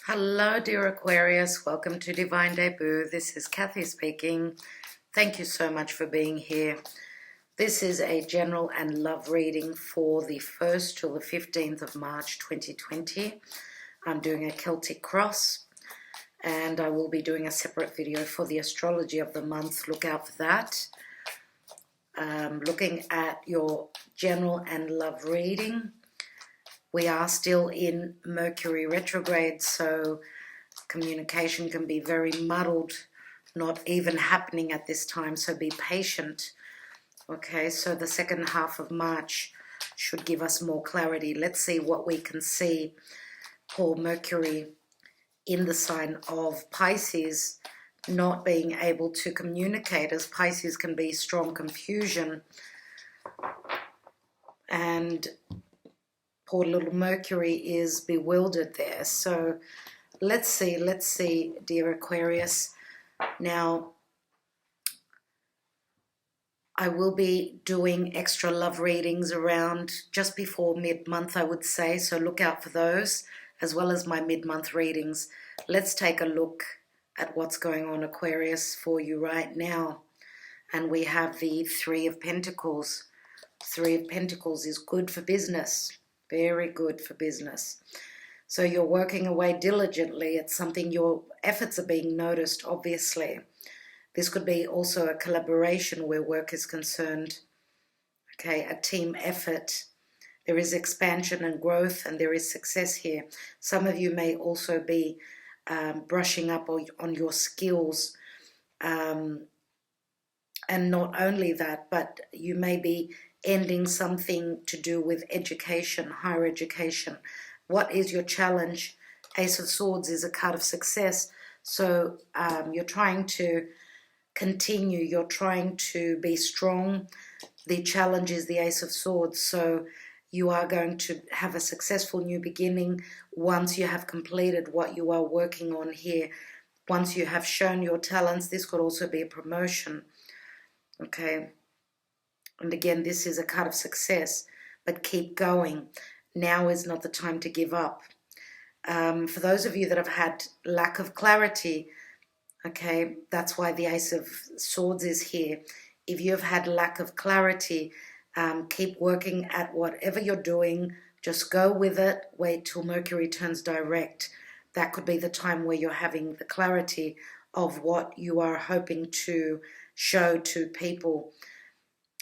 Hello, dear Aquarius. Welcome to Divine Debut. This is Kathy speaking. Thank you so much for being here. This is a general and love reading for the 1st till the 15th of March 2020. I'm doing a Celtic cross, and I will be doing a separate video for the astrology of the month. Look out for that. Looking at your general and love reading. We are still in Mercury retrograde, so communication can be very muddled, not even happening at this time, so be patient. Okay, so the second half of March should give us more clarity. Let's see what we can see for Mercury in the sign of Pisces, not being able to communicate, as Pisces can be strong confusion, and poor little Mercury is bewildered there. So let's see, dear Aquarius. Now, I will be doing extra love readings around just before mid-month, I would say, so look out for those, as well as my mid-month readings. Let's take a look at what's going on, Aquarius, for you right now. And we have the Three of Pentacles. Three of Pentacles is good for business. Very good for business. So you're working away diligently. It's something, your efforts are being noticed, obviously. This could be also a collaboration where work is concerned. Okay, a team effort. There is expansion and growth, and there is success here. Some of you may also be brushing up on your skills. And not only that, but you may be ending something to do with education, higher education. What is your challenge? Ace of Swords is a card of success. So you're trying to continue. You're trying to be strong. The challenge is the Ace of Swords. So you are going to have a successful new beginning once you have completed what you are working on here. Once you have shown your talents, this could also be a promotion. Okay. And again, this is a card of success, but keep going. Now is not the time to give up. For those of you that have had lack of clarity, okay, that's why the Ace of Swords is here. If you have had lack of clarity, keep working at whatever you're doing. Just go with it. Wait till Mercury turns direct. That could be the time where you're having the clarity of what you are hoping to show to people.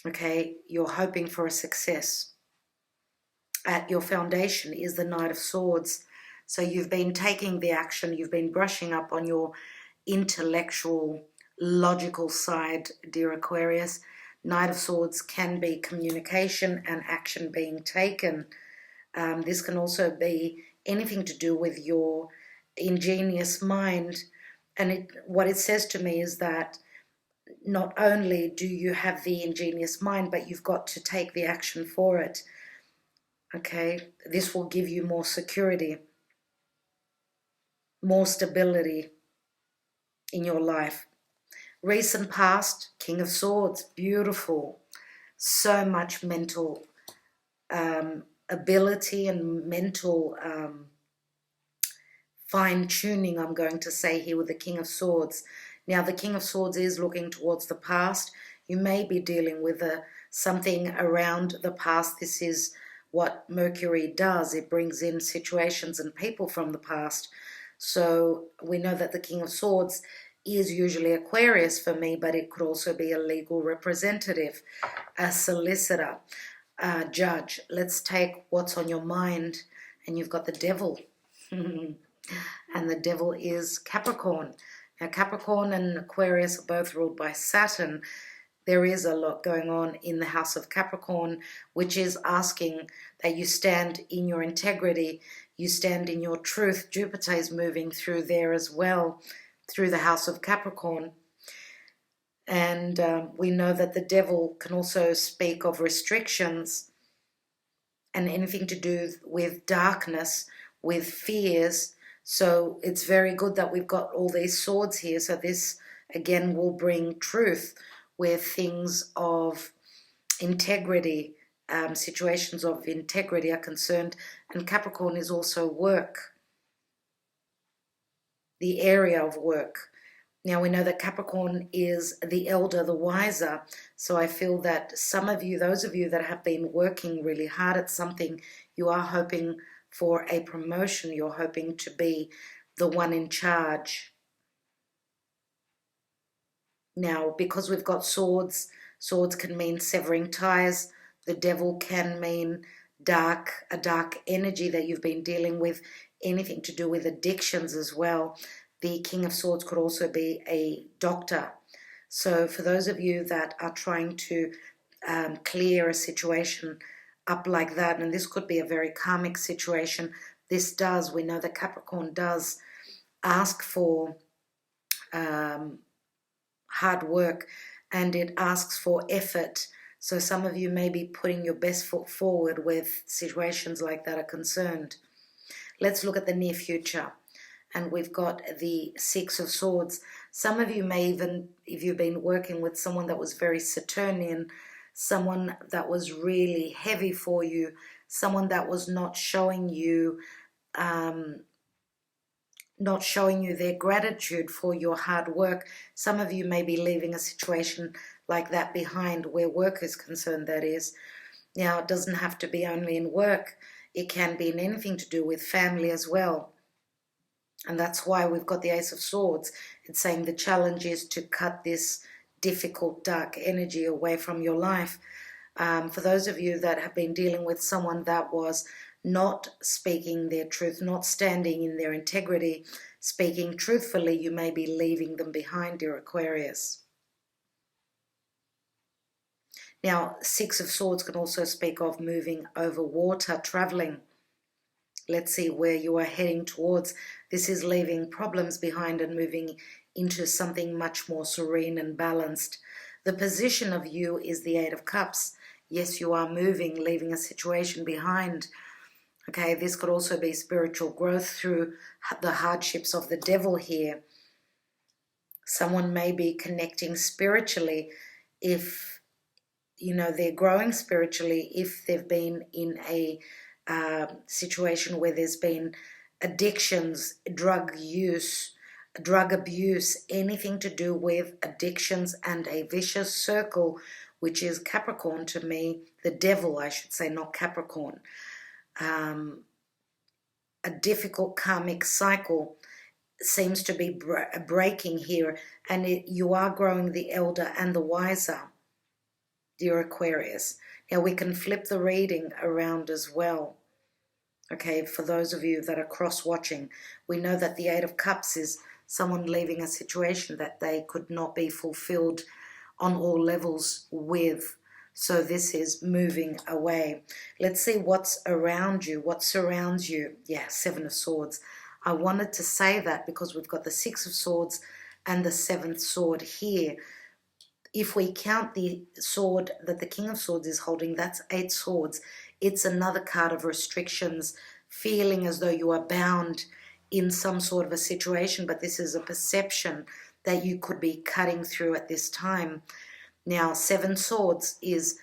Okay, you're hoping for a success. At your foundation is the Knight of Swords. So you've been taking the action, you've been brushing up on your intellectual, logical side, dear Aquarius. Knight of Swords can be communication and action being taken. This can also be anything to do with your ingenious mind. And what it says to me is that not only do you have the ingenious mind, but you've got to take the action for it. Okay, this will give you more security, more stability in your life. Recent past, King of Swords, beautiful. So much mental ability and mental fine-tuning, I'm going to say here with the King of Swords. Now, the King of Swords is looking towards the past. You may be dealing with something around the past. This is what Mercury does. It brings in situations and people from the past. So we know that the King of Swords is usually Aquarius for me, but it could also be a legal representative, a solicitor, a judge. Let's take what's on your mind. And you've got the Devil. And the Devil is Capricorn. Now, Capricorn and Aquarius are both ruled by Saturn. There is a lot going on in the house of Capricorn, which is asking that you stand in your integrity, you stand in your truth. Jupiter is moving through there as well, through the house of Capricorn. And we know that the Devil can also speak of restrictions and anything to do with darkness, with fears. So it's very good that we've got all these swords here. So this, again, will bring truth where things of integrity, situations of integrity are concerned. And Capricorn is also work. the area of work. Now we know that Capricorn is the elder, the wiser. So I feel that some of you, those of you that have been working really hard at something, you are hoping for a promotion. You're hoping to be the one in charge. Now, because we've got swords, swords can mean severing ties. The devil can mean a dark energy that you've been dealing with, anything to do with addictions as well. The King of Swords could also be a doctor. So for those of you that are trying to clear a situation up like that, and this could be a very karmic situation, we know that Capricorn does ask for hard work, and it asks for effort. So some of you may be putting your best foot forward with situations like that are concerned. Let's look at the near future. And we've got the Six of Swords. Some of you may even, if you've been working with someone that was very Saturnian, someone that was really heavy for you, someone that was not showing you their gratitude for your hard work. Some of you may be leaving a situation like that behind, where work is concerned, that is. Now, it doesn't have to be only in work. It can be in anything to do with family as well. And that's why we've got the Ace of Swords. It's saying the challenge is to cut this difficult, dark energy away from your life. For those of you that have been dealing with someone that was not speaking their truth, not standing in their integrity, speaking truthfully, you may be leaving them behind, dear Aquarius. Now, Six of Swords can also speak of moving over water, traveling. Let's see where you are heading towards. This is leaving problems behind and moving into something much more serene and balanced. The position of you is the Eight of Cups. Yes, you are moving, leaving a situation behind. Okay, this could also be spiritual growth through the hardships of the devil here. Someone may be connecting spiritually if, they're growing spiritually, if they've been in a situation where there's been addictions, drug use, drug abuse, anything to do with addictions and a vicious circle, which is Capricorn to me, the devil, I should say, not Capricorn. A difficult karmic cycle seems to be breaking here, and you are growing the elder and the wiser, dear Aquarius. Now we can flip the reading around as well. Okay, for those of you that are cross-watching, we know that the Eight of Cups is someone leaving a situation that they could not be fulfilled on all levels with. So this is moving away. Let's see what's around you, what surrounds you. Yeah, Seven of Swords. I wanted to say that because we've got the Six of Swords and the Seventh Sword here. If we count the sword that the King of Swords is holding, that's 8 swords. It's another card of restrictions, feeling as though you are bound in some sort of a situation, but this is a perception that you could be cutting through at this time. Now, 7 swords is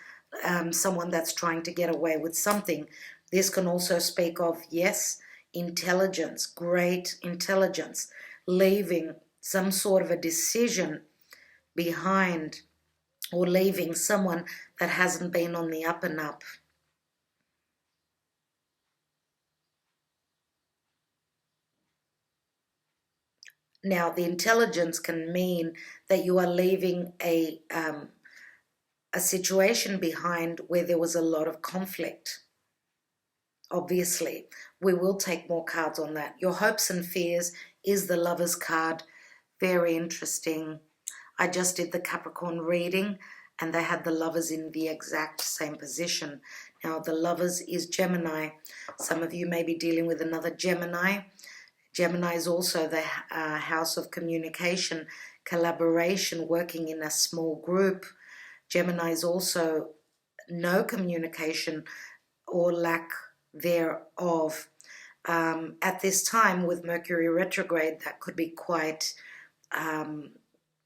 someone that's trying to get away with something. This can also speak of, yes, intelligence, great intelligence, leaving some sort of a decision behind, or leaving someone that hasn't been on the up and up. Now, the intelligence can mean that you are leaving a situation behind where there was a lot of conflict. Obviously, we will take more cards on that. Your hopes and fears is the Lover's card. Very interesting. I just did the Capricorn reading and they had the Lovers in the exact same position. Now, the Lovers is Gemini. Some of you may be dealing with another Gemini. Gemini is also the house of communication, collaboration, working in a small group. Gemini is also no communication or lack thereof. At this time with Mercury retrograde, that could be quite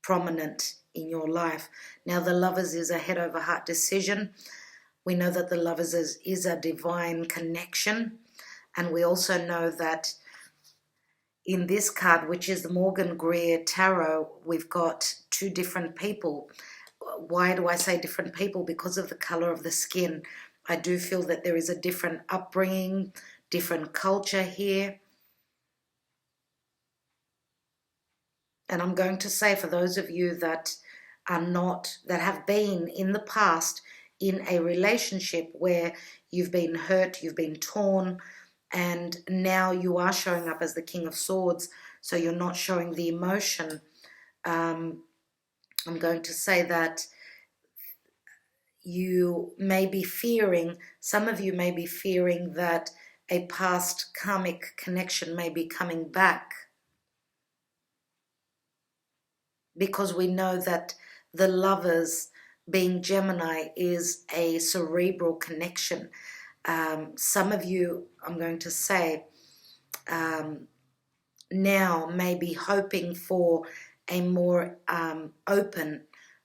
prominent in your life. Now, the Lovers is a head over heart decision. We know that the Lovers is a divine connection, and we also know that in this card, which is the Morgan-Greer Tarot, we've got two different people. Why do I say different people? Because of the color of the skin. I do feel that there is a different upbringing, different culture here. And I'm going to say, for those of you that are not, that have been in the past in a relationship where you've been hurt, you've been torn, and now you are showing up as the King of Swords, so you're not showing the emotion. I'm going to say that you may be fearing, some of you may be fearing that a past karmic connection may be coming back, because we know that the Lovers, being Gemini, is a cerebral connection. Some of you, I'm going to say, now may be hoping for a more open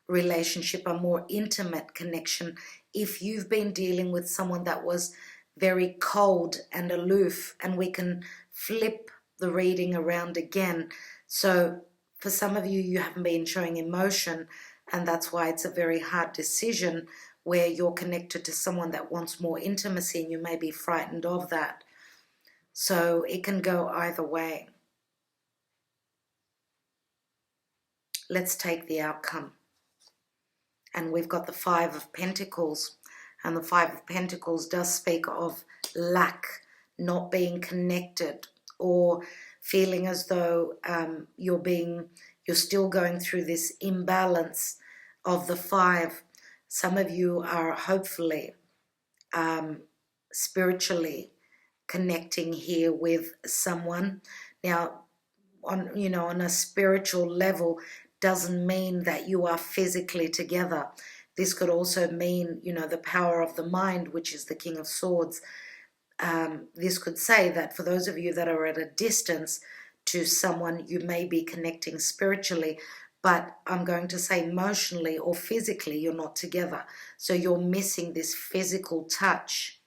relationship, a more intimate connection. If you've been dealing with someone that was very cold and aloof, and we can flip the reading around again. So for some of you, you haven't been showing emotion, and that's why it's a very hard decision where you're connected to someone that wants more intimacy, and you may be frightened of that. So it can go either way. Let's take the outcome. And we've got the Five of Pentacles. And the Five of Pentacles does speak of lack, not being connected, or feeling as though you're still going through this imbalance of the five. Some of you are hopefully spiritually connecting here with someone. Now, on a spiritual level doesn't mean that you are physically together. This could also mean, the power of the mind, which is the King of Swords. This could say that for those of you that are at a distance to someone, you may be connecting spiritually, but I'm going to say emotionally or physically, you're not together. So you're missing this physical touch.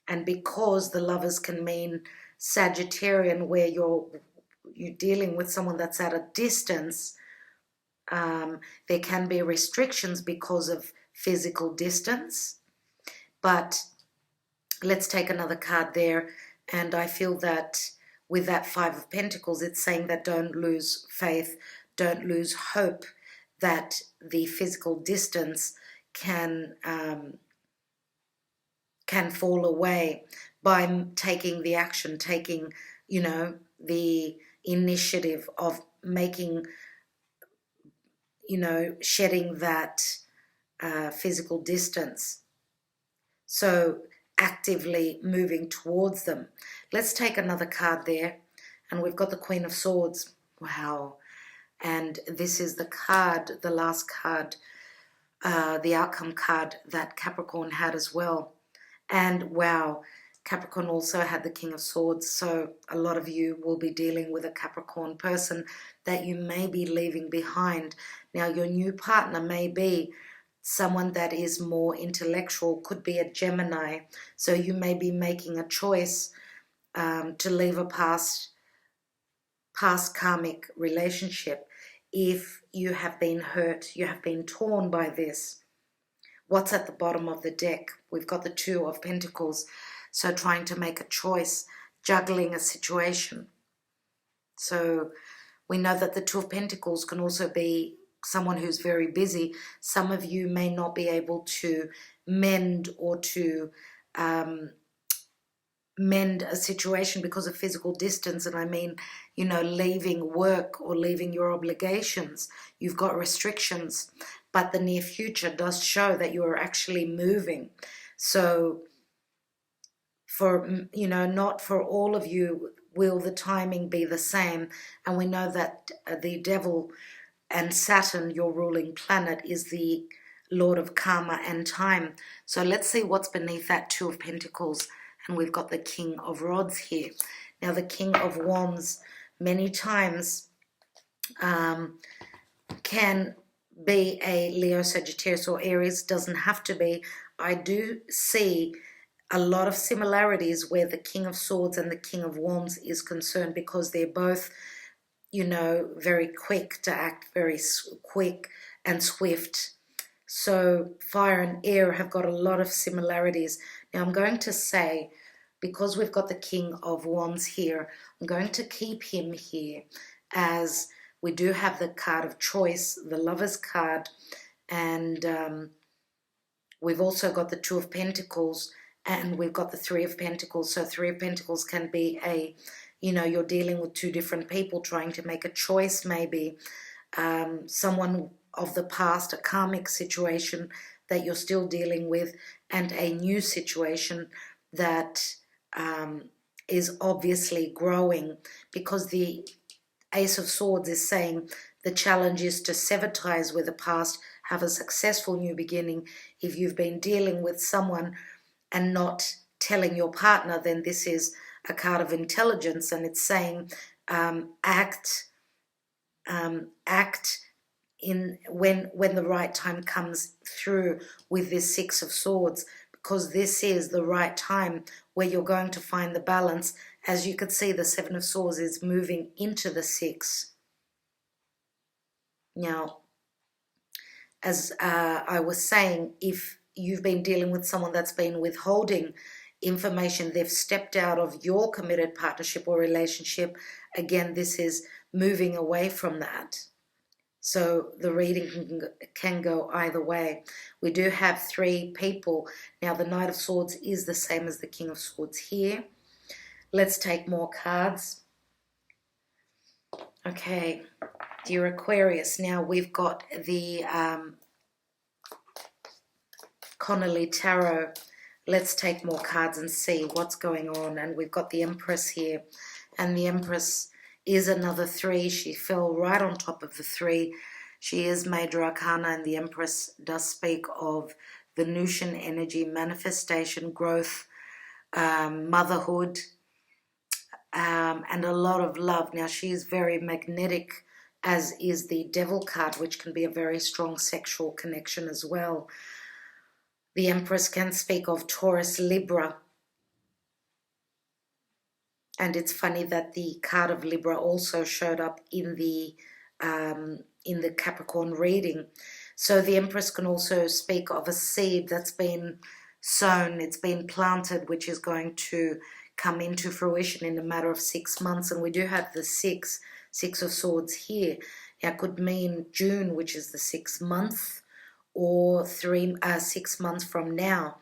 And because the Lovers can mean Sagittarian, where you're dealing with someone that's at a distance, there can be restrictions because of physical distance. But let's take another card there. And I feel that with that Five of Pentacles, it's saying that don't lose faith, don't lose hope that the physical distance can fall away by taking the action, taking, the initiative of making, shedding that physical distance. So actively moving towards them. Let's take another card there. And we've got the Queen of Swords. Wow. And this is the card, the last card, the outcome card that Capricorn had as well. And wow, Capricorn also had the King of Swords. So a lot of you will be dealing with a Capricorn person that you may be leaving behind. Now, your new partner may be someone that is more intellectual, could be a Gemini. So you may be making a choice to leave a past karmic relationship. If you have been hurt, you have been torn by this. What's at the bottom of the deck? We've got the Two of Pentacles. So trying to make a choice, juggling a situation. So we know that the Two of Pentacles can also be someone who's very busy. Some of you may not be able to mend or to mend a situation because of physical distance. And I mean, leaving work or leaving your obligations. You've got restrictions, but the near future does show that you are actually moving. So for, not for all of you will the timing be the same. And we know that the devil and Saturn, your ruling planet, is the Lord of karma and time. So let's see what's beneath that Two of Pentacles. And we've got the King of Rods here. Now, the King of Wands many times can be a Leo, Sagittarius, or Aries. Doesn't have to be. I do see a lot of similarities where the King of Swords and the King of Wands is concerned, because they're both, you know, very quick to act, very quick and swift. So fire and air have got a lot of similarities. Now I'm going to say, because we've got the King of Wands here, I'm going to keep him here, as we do have the card of choice, the Lover's card, and we've also got the Two of Pentacles, and we've got the Three of Pentacles. So Three of Pentacles can be a, you know, you're dealing with two different people trying to make a choice, maybe. Someone of the past, a karmic situation that you're still dealing with, and a new situation that is obviously growing, because the Ace of Swords is saying the challenge is to sever ties with the past, have a successful new beginning. If you've been dealing with someone and not telling your partner, then this is a card of intelligence, and it's saying act in when the right time comes through with this Six of Swords, because this is the right time where you're going to find the balance. As you can see, the Seven of Swords is moving into the Six. Now, as I was saying, if you've been dealing with someone that's been withholding information, they've stepped out of your committed partnership or relationship, again, this is moving away from that. So the reading can go either way. We do have three people. Now the Knight of Swords is the same as the King of Swords here. Let's take more cards. Okay, dear Aquarius. Now we've got the Connolly Tarot. Let's take more cards and see what's going on. And we've got the Empress here. And the Empress is another three. She fell right on top of the three. She is Major Arcana, and the Empress does speak of Venusian energy, manifestation, growth, motherhood, and a lot of love. Now she is very magnetic, as is the Devil card, which can be a very strong sexual connection as well. The Empress can speak of Taurus, Libra. And it's funny that the card of Libra also showed up in the Capricorn reading. So the Empress can also speak of a seed that's been sown, it's been planted, which is going to come into fruition in a matter of 6 months. And we do have the Six of Swords here. That could mean June, which is the 6th month, or 6 months from now.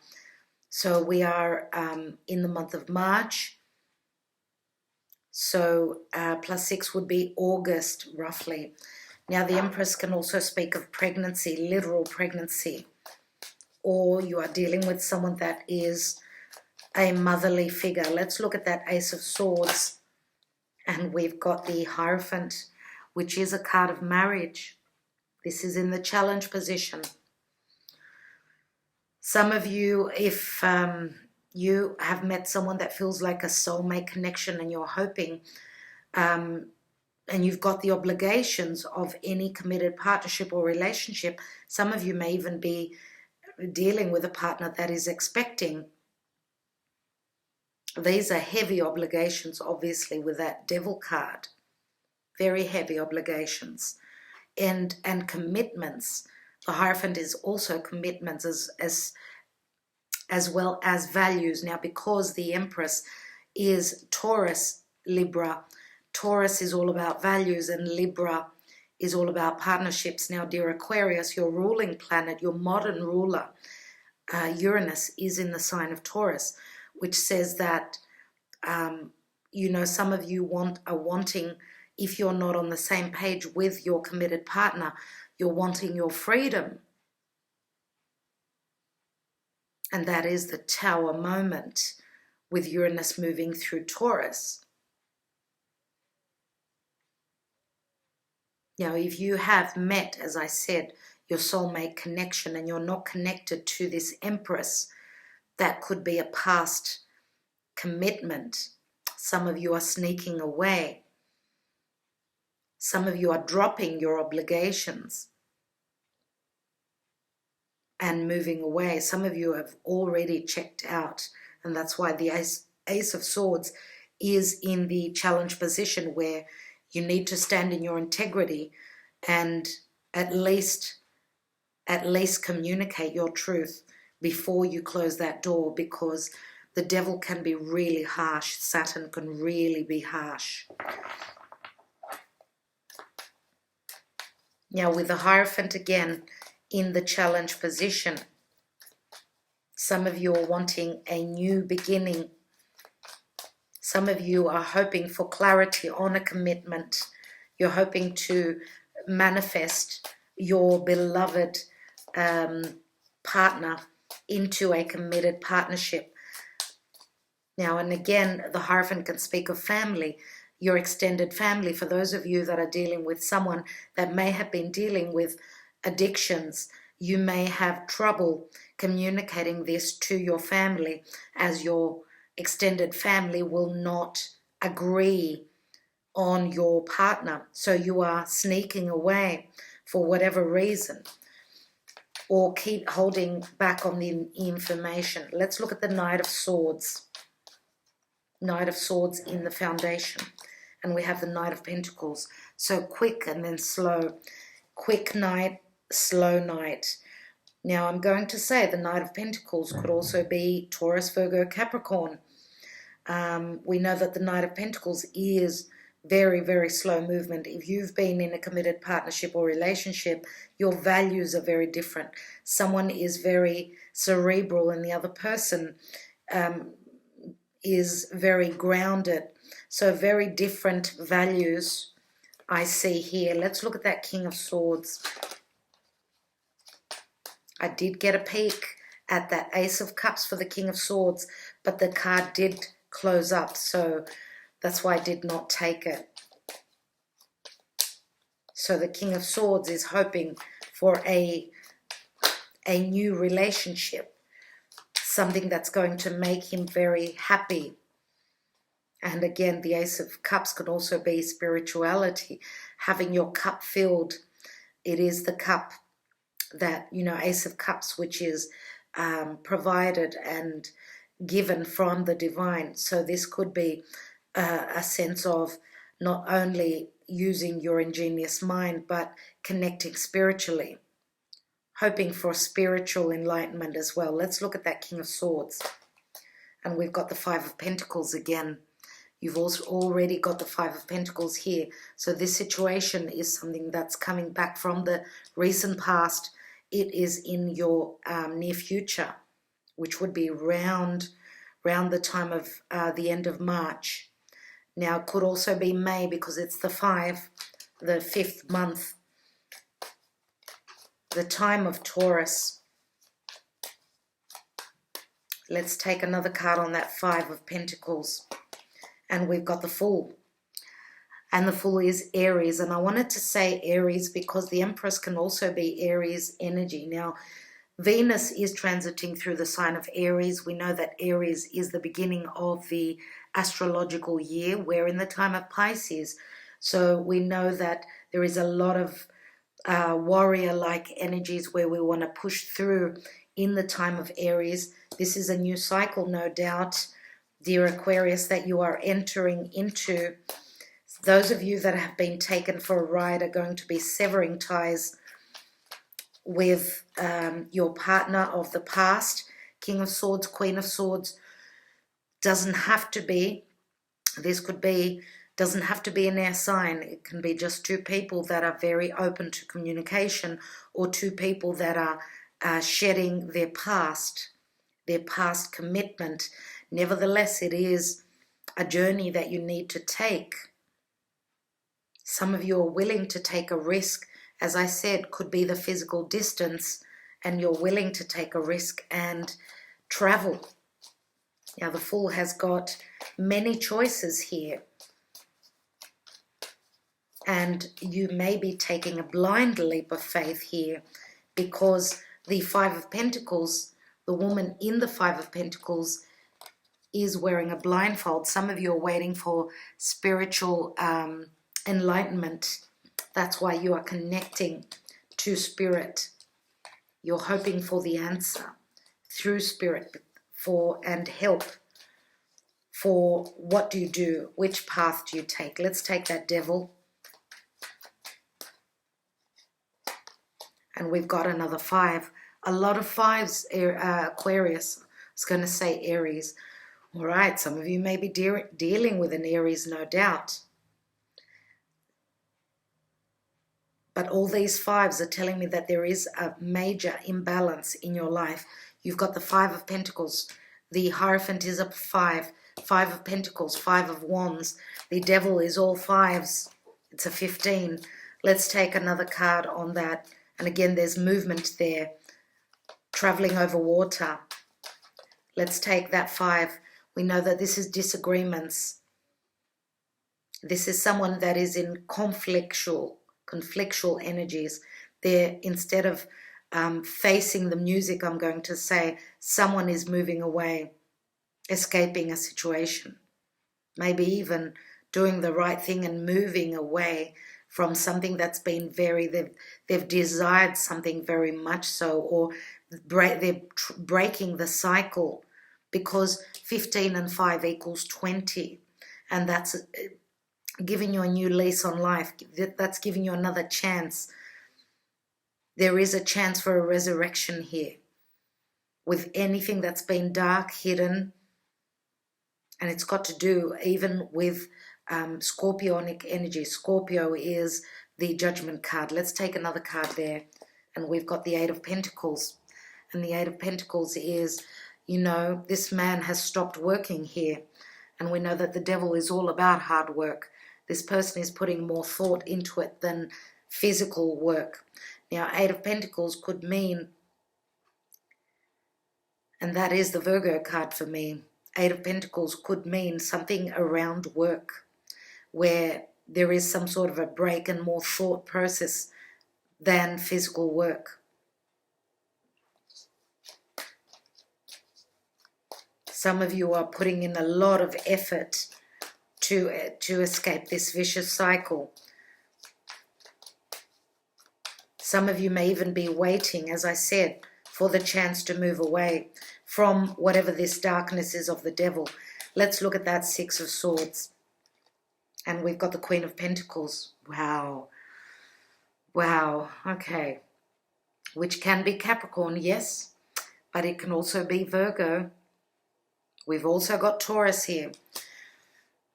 So we are in the month of March. So +6 would be August, roughly. Now, the Empress can also speak of pregnancy, literal pregnancy, or you are dealing with someone that is a motherly figure. Let's look at that Ace of Swords, and we've got the Hierophant, which is a card of marriage. This is in the challenge position. Some of you, if you have met someone that feels like a soulmate connection, and you're hoping, and you've got the obligations of any committed partnership or relationship, some of you may even be dealing with a partner that is expecting. These are heavy obligations, obviously, with that Devil card. Very heavy obligations. And commitments. The Hierophant is also commitments as well as values. Now, because the Empress is Taurus, Libra, Taurus is all about values, and Libra is all about partnerships. Now, dear Aquarius, your ruling planet, your modern ruler, Uranus, is in the sign of Taurus, which says that, you know, some of you are wanting, if you're not on the same page with your committed partner, you're wanting your freedom. And that is the Tower moment with Uranus moving through Taurus. Now, if you have met, as I said, your soulmate connection, and you're not connected to this Empress, that could be a past commitment. Some of you are sneaking away. Some of you are dropping your obligations and moving away. Some of you have already checked out, And that's why the Ace of Swords is in the challenge position where you need to stand in your integrity and at least communicate your truth before you close that door, because the devil can be really harsh. Saturn can really be harsh. Now with the Hierophant again in the challenge position, some of you are wanting a new beginning. Some of you are hoping for clarity on a commitment. You're hoping to manifest your beloved partner into a committed partnership. Now, and again, the Hierophant can speak of family, your extended family. For those of you that are dealing with someone that may have been dealing with addictions, you may have trouble communicating this to your family, as your extended family will not agree on your partner. So you are sneaking away for whatever reason, or keep holding back on the information. Let's look at the Knight of Swords. Knight of Swords in the foundation. And we have the Knight of Pentacles. So quick and then slow. Quick Knight, slow Knight. Now I'm going to say the Knight of Pentacles could also be Taurus, Virgo, Capricorn. We know that the Knight of Pentacles is very, very slow movement. If you've been in a committed partnership or relationship, your values are very different. Someone is very cerebral and the other person is very grounded. So very different values I see here. Let's look at that King of Swords. I did get a peek at that Ace of Cups for the King of Swords, but the card did close up, so that's why I did not take it. So the King of Swords is hoping for a new relationship, something that's going to make him very happy. And again, the Ace of Cups could also be spirituality, having your cup filled. It is the cup that, you know, Ace of Cups, which is provided and given from the divine. So this could be a sense of not only using your ingenious mind, but connecting spiritually, hoping for spiritual enlightenment as well. Let's look at that King of Swords. And we've got the Five of Pentacles again. You've also already got the Five of Pentacles here. So this situation is something that's coming back from the recent past. It is in your near future, which would be round the time of the end of March. Now, it could also be May because it's the 5, the 5th month, the time of Taurus. Let's take another card on that Five of Pentacles. And we've got the Fool. And the Fool is Aries. And I wanted to say Aries because the Empress can also be Aries energy. Now, Venus is transiting through the sign of Aries. We know that Aries is the beginning of the astrological year. We're in the time of Pisces. So we know that there is a lot of warrior-like energies where we want to push through in the time of Aries. This is a new cycle, no doubt, dear Aquarius, that you are entering into. Those of you that have been taken for a ride are going to be severing ties with your partner of the past. King of Swords, Queen of Swords, doesn't have to be, this could be, doesn't have to be an air sign. It can be just two people that are very open to communication, or two people that are shedding their past commitment. Nevertheless, it is a journey that you need to take. Some of you are willing to take a risk. As I said, could be the physical distance, and you're willing to take a risk and travel. Now, the Fool has got many choices here. And you may be taking a blind leap of faith here, because the Five of Pentacles, the woman in the Five of Pentacles, is wearing a blindfold. Some of you are waiting for spiritual enlightenment. That's why you are connecting to Spirit. You're hoping for the answer through Spirit. for and help for what do you do, which path do you take. Let's take that Devil. And we've got another 5. A lot of 5s, Aquarius. I was going to say Aries. All right, some of you may be dealing with an Aries, no doubt. But all these 5s are telling me that there is a major imbalance in your life. You've got the 5 of Pentacles. The Hierophant is a 5. 5 of Pentacles, 5 of Wands. The Devil is all 5s. It's a 15. Let's take another card on that. And again, there's movement there. Traveling over water. Let's take that 5. We know that this is disagreements. This is someone that is in conflictual energies. They're, instead of facing the music, I'm going to say, someone is moving away, escaping a situation. Maybe even doing the right thing and moving away from something that's been they've desired something very much so, or they're breaking the cycle, because 15 and 5 equals 20, and that's giving you a new lease on life. That's giving you another chance. There is a chance for a resurrection here with anything that's been dark, hidden, and it's got to do even with Scorpionic energy. Scorpio is the Judgment card. Let's take another card there. And we've got the 8 of Pentacles. And the 8 of Pentacles is, you know, this man has stopped working here. And we know that the Devil is all about hard work. This person is putting more thought into it than physical work. Now, 8 of Pentacles could mean, and that is the Virgo card for me, 8 of Pentacles could mean something around work, where there is some sort of a break and more thought process than physical work. Some of you are putting in a lot of effort to escape this vicious cycle. Some of you may even be waiting, as I said, for the chance to move away from whatever this darkness is of the Devil. Let's look at that 6 of Swords. And we've got the Queen of Pentacles. Wow. Wow. Okay. Which can be Capricorn, yes. But it can also be Virgo. We've also got Taurus here.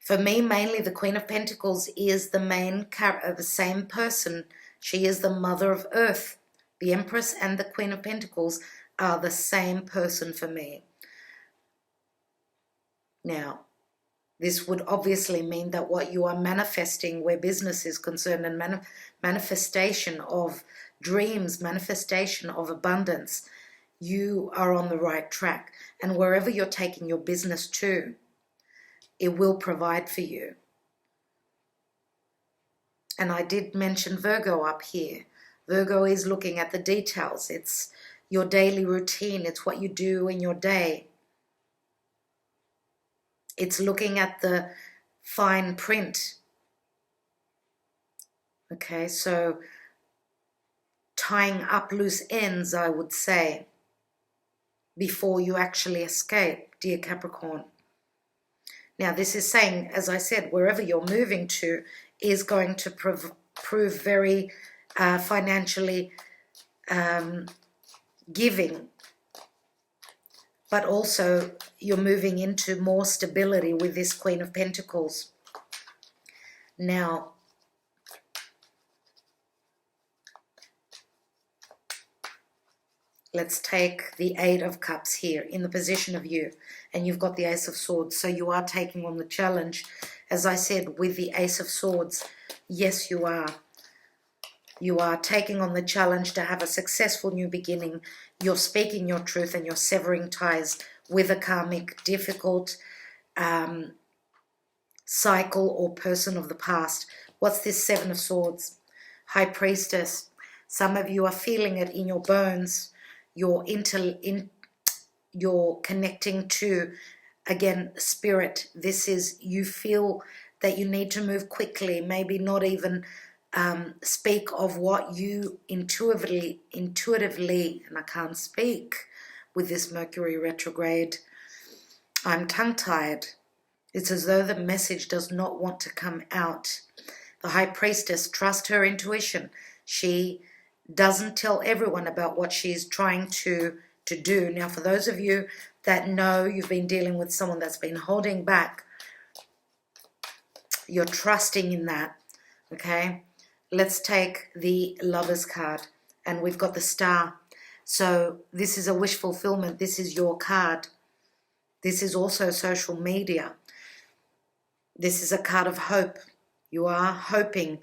For me, mainly the Queen of Pentacles is the same person. She is the Mother of Earth. The Empress and the Queen of Pentacles are the same person for me. Now, this would obviously mean that what you are manifesting where business is concerned, and manifestation of dreams, manifestation of abundance, you are on the right track. And wherever you're taking your business to, it will provide for you. And I did mention Virgo up here. Virgo is looking at the details. It's your daily routine. It's what you do in your day. It's looking at the fine print. Okay, so tying up loose ends, I would say, before you actually escape, dear Capricorn. Now, this is saying, as I said, wherever you're moving to is going to prove very financially giving. But also, you're moving into more stability with this Queen of Pentacles. Now, let's take the 8 of Cups here in the position of you. And you've got the Ace of Swords. So you are taking on the challenge. As I said, with the Ace of Swords, yes, you are. You are taking on the challenge to have a successful new beginning. You're speaking your truth and you're severing ties with a karmic, difficult cycle or person of the past. What's this 7 of Swords? High Priestess. Some of you are feeling it in your bones. You're connecting to, again, spirit. This is, you feel that you need to move quickly, maybe not even speak of what you intuitively, and I can't speak with this Mercury retrograde, I'm tongue-tied. It's as though the message does not want to come out. The High Priestess, trust her intuition. She doesn't tell everyone about what she's trying to do. Now, for those of you that know you've been dealing with someone that's been holding back, you're trusting in that, okay? Let's take the Lover's card, and we've got the Star. So this is a wish fulfillment. This is your card. This is also social media. This is a card of hope. You are hoping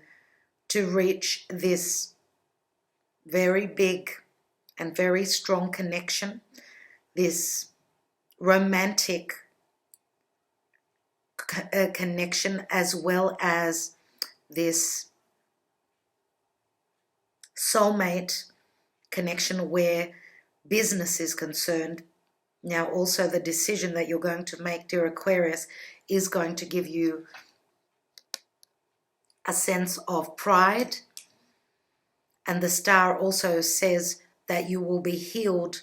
to reach this very big and very strong connection, this romantic connection, as well as this soulmate connection where business is concerned. Now, also the decision that you're going to make, dear Aquarius, is going to give you a sense of pride. And the Star also says that you will be healed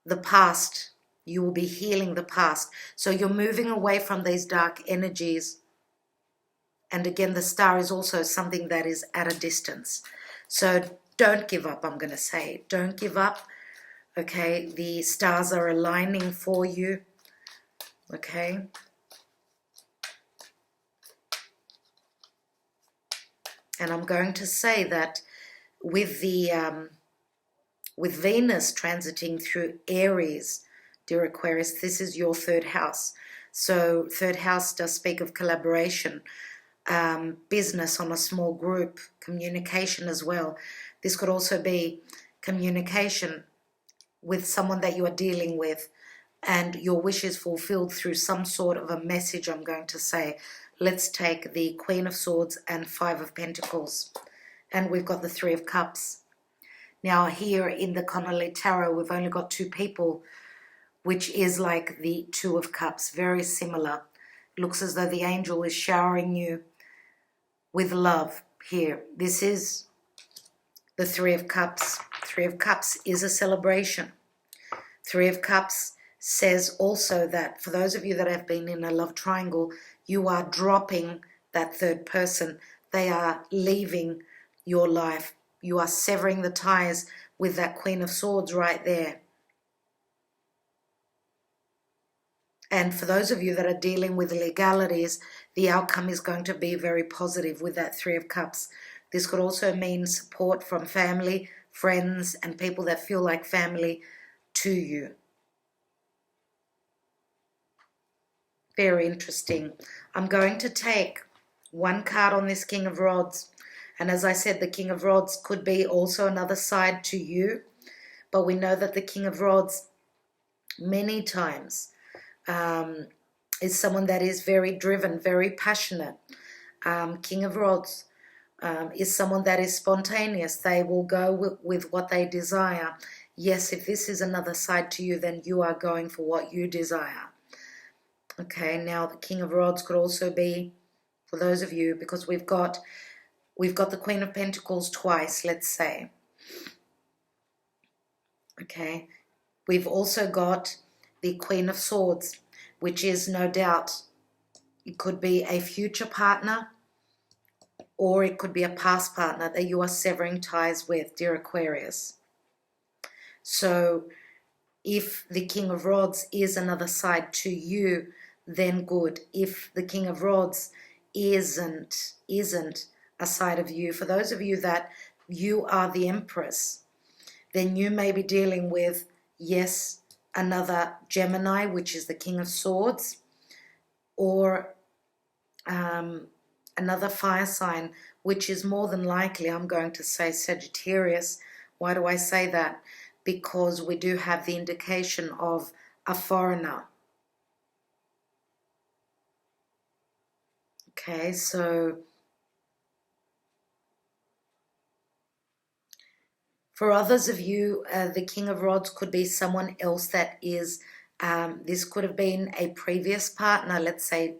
the past. You will be healing the past. So you're moving away from these dark energies. And again, the Star is also something that is at a distance. So don't give up, I'm going to say. Don't give up. Okay, the stars are aligning for you. Okay. And I'm going to say that with the with Venus transiting through Aries, dear Aquarius, this is your third house. So third house does speak of collaboration, business on a small group, communication as well. This could also be communication with someone that you are dealing with, and your wish is fulfilled through some sort of a message, I'm going to say. Let's take the Queen of Swords and Five of Pentacles. And we've got the Three of Cups. Now here in the Connolly Tarot, we've only got two people, which is like the Two of Cups, very similar. It looks as though the angel is showering you with love here. This is the Three of Cups. Three of Cups is a celebration. Three of Cups says also that for those of you that have been in a love triangle, you are dropping that third person. They are leaving your life. You are severing the ties with that Queen of Swords right there. And for those of you that are dealing with legalities, the outcome is going to be very positive with that Three of Cups. This could also mean support from family, friends, and people that feel like family to you. Very interesting. I'm going to take one card on this King of Rods. And as I said, the King of Rods could be also another side to you. But we know that the King of Rods many times is someone that is very driven, very passionate. King of Rods is someone that is spontaneous. They will go with what they desire. Yes, if this is another side to you, then you are going for what you desire. Okay, now the King of Rods could also be, for those of you, because we've got the Queen of Pentacles twice, let's say. Okay, we've also got the Queen of Swords, which is no doubt, it could be a future partner, or it could be a past partner that you are severing ties with, dear Aquarius. So if the King of Rods is another side to you, then good. If the King of Rods isn't a side of you, for those of you that you are the Empress, then you may be dealing with, yes, another Gemini, which is the King of Swords, or another fire sign, which is more than likely, I'm going to say, Sagittarius. Why do I say that? Because we do have the indication of a foreigner. Okay, so for others of you, the King of Rods could be someone else that is, this could have been a previous partner, let's say,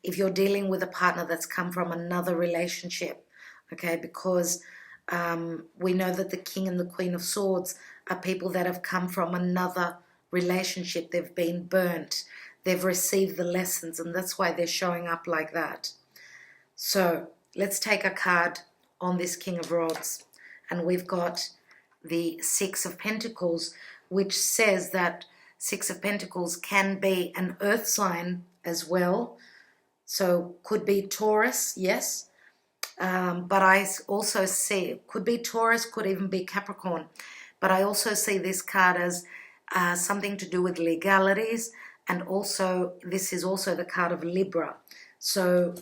if you're dealing with a partner that's come from another relationship, okay, because we know that the King and the Queen of Swords are people that have come from another relationship. They've been burnt. They've received the lessons, and that's why they're showing up like that. So let's take a card on this King of Rods. And we've got the Six of Pentacles, which says that Six of Pentacles can be an earth sign as well. So could be Taurus, yes. But I also see, could be Taurus, could even be Capricorn. But I also see this card as something to do with legalities. And also, this is also the card of Libra. So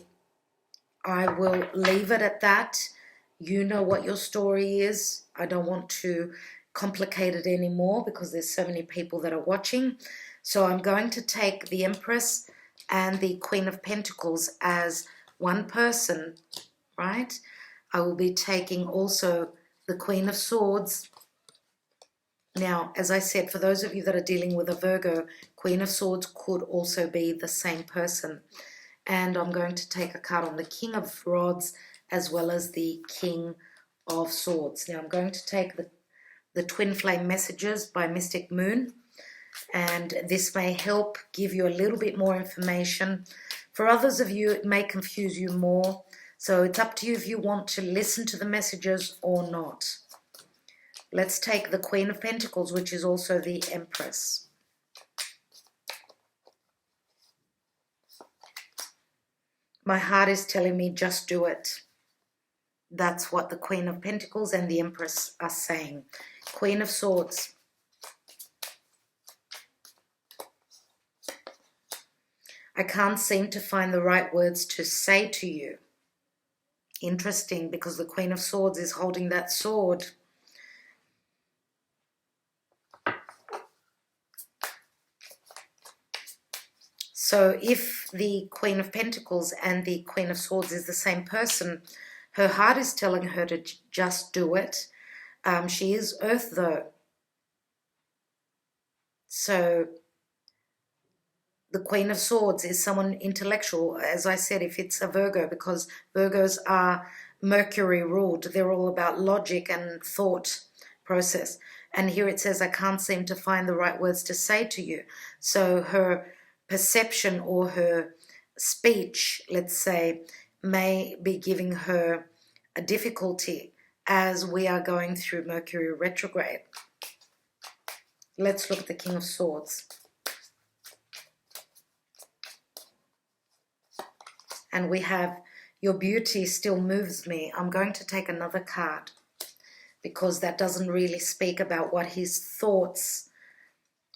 I will leave it at that. You know what your story is. I don't want to complicate it anymore because there's so many people that are watching. So I'm going to take the Empress and the Queen of Pentacles as one person, right? I will be taking also the Queen of Swords. Now, as I said, for those of you that are dealing with a Virgo, Queen of Swords could also be the same person. And I'm going to take a card on the King of Rods as well as the King of Swords. Now, I'm going to take the Twin Flame Messages by Mystic Moon. And this may help give you a little bit more information. For others of you, it may confuse you more. So it's up to you if you want to listen to the messages or not. Let's take the Queen of Pentacles, which is also the Empress. My heart is telling me just do it. That's what the Queen of Pentacles and the Empress are saying. Queen of Swords. I can't seem to find the right words to say to you. Interesting, because the Queen of Swords is holding that sword. So if the Queen of Pentacles and the Queen of Swords is the same person, her heart is telling her to just do it. She is Earth though. So the Queen of Swords is someone intellectual, as I said, if it's a Virgo, because Virgos are Mercury ruled. They're all about logic and thought process. And here it says, I can't seem to find the right words to say to you. So her perception or her speech, let's say, may be giving her a difficulty as we are going through Mercury retrograde. Let's look at the King of Swords. And we have, your beauty still moves me. I'm going to take another card because that doesn't really speak about what his thoughts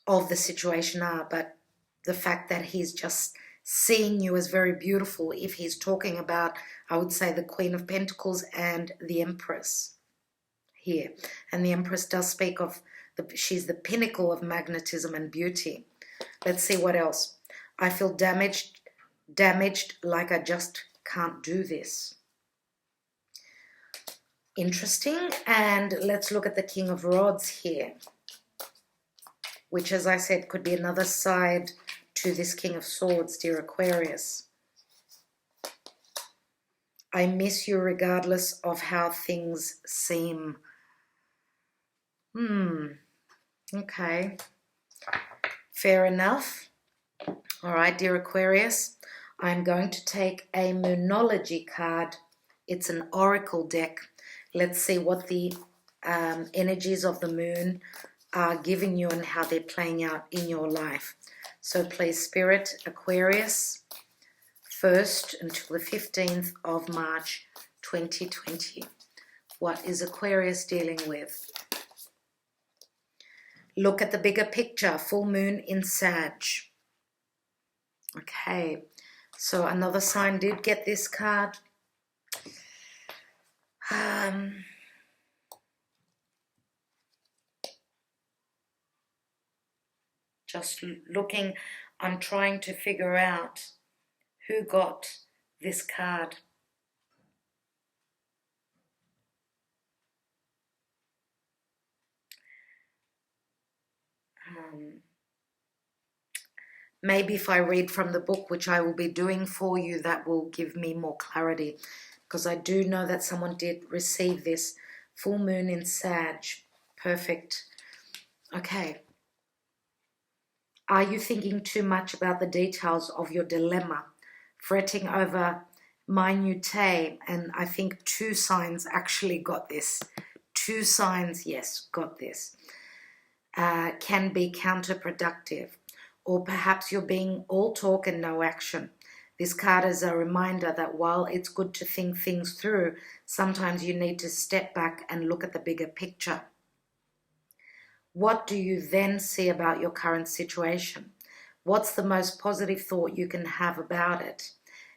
of the situation are, but the fact that he's just seeing you as very beautiful. If he's talking about, I would say, the Queen of Pentacles and the Empress here. And the Empress does speak of, she's the pinnacle of magnetism and beauty. Let's see what else. I feel damaged like I just can't do this. Interesting. And let's look at the King of Rods here, which, as I said, could be another side to this King of Swords, dear Aquarius. I miss you regardless of how things seem. Okay. Fair enough. All right, dear Aquarius. I'm going to take a Moonology card. It's an oracle deck. Let's see what the energies of the moon are giving you and how they're playing out in your life. So please, Spirit, Aquarius, 1st until the 15th of March 2020. What is Aquarius dealing with? Look at the bigger picture, full moon in Sag. Okay, so another sign did get this card. Just looking, I'm trying to figure out who got this card. Maybe if I read from the book, which I will be doing for you, that will give me more clarity, because I do know that someone did receive this. Full moon in Sag. Perfect. Okay. Are you thinking too much about the details of your dilemma, fretting over minutiae? And I think 2 signs actually got this. 2 signs, yes, got this. Can be counterproductive. Or perhaps you're being all talk and no action. This card is a reminder that while it's good to think things through, sometimes you need to step back and look at the bigger picture. What do you then see about your current situation? What's the most positive thought you can have about it?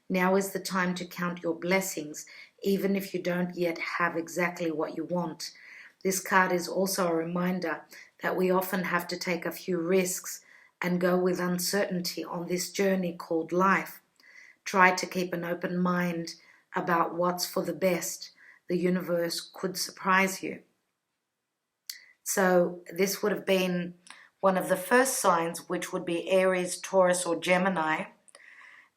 Now is the time to count your blessings, even if you don't yet have exactly what you want. This card is also a reminder that we often have to take a few risks and go with uncertainty on this journey called life. Try to keep an open mind about what's for the best. The universe could surprise you. So this would have been one of the first signs, which would be Aries, Taurus, or Gemini.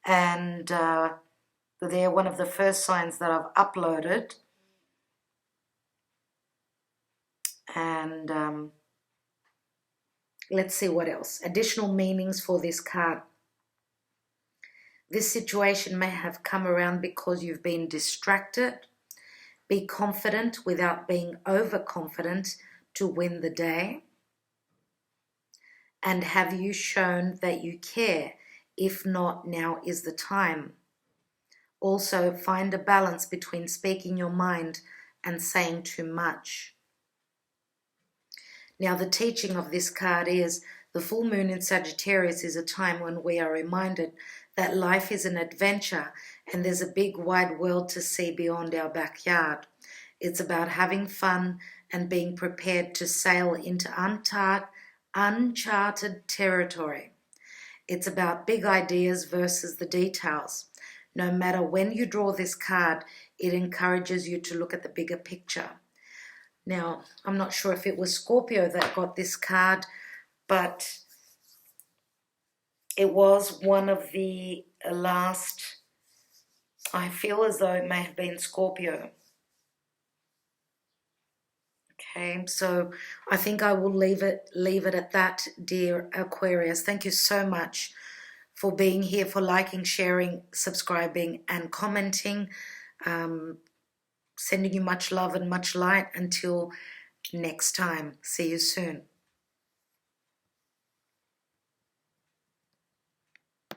And they're one of the first signs that I've uploaded. And let's see what else. Additional meanings for this card. This situation may have come around because you've been distracted. Be confident without being overconfident to win the day. And have you shown that you care? If not, now is the time. Also, find a balance between speaking your mind and saying too much. Now, the teaching of this card is the full moon in Sagittarius is a time when we are reminded that life is an adventure and there's a big wide world to see beyond our backyard. It's about having fun and being prepared to sail into uncharted territory. It's about big ideas versus the details. No matter when you draw this card, it encourages you to look at the bigger picture. Now, I'm not sure if it was Scorpio that got this card, but it was one of the last, I feel as though it may have been Scorpio. Okay, so I think I will leave it at that, dear Aquarius. Thank you so much for being here, for liking, sharing, subscribing, and commenting. Sending you much love and much light. Until next time, see you soon.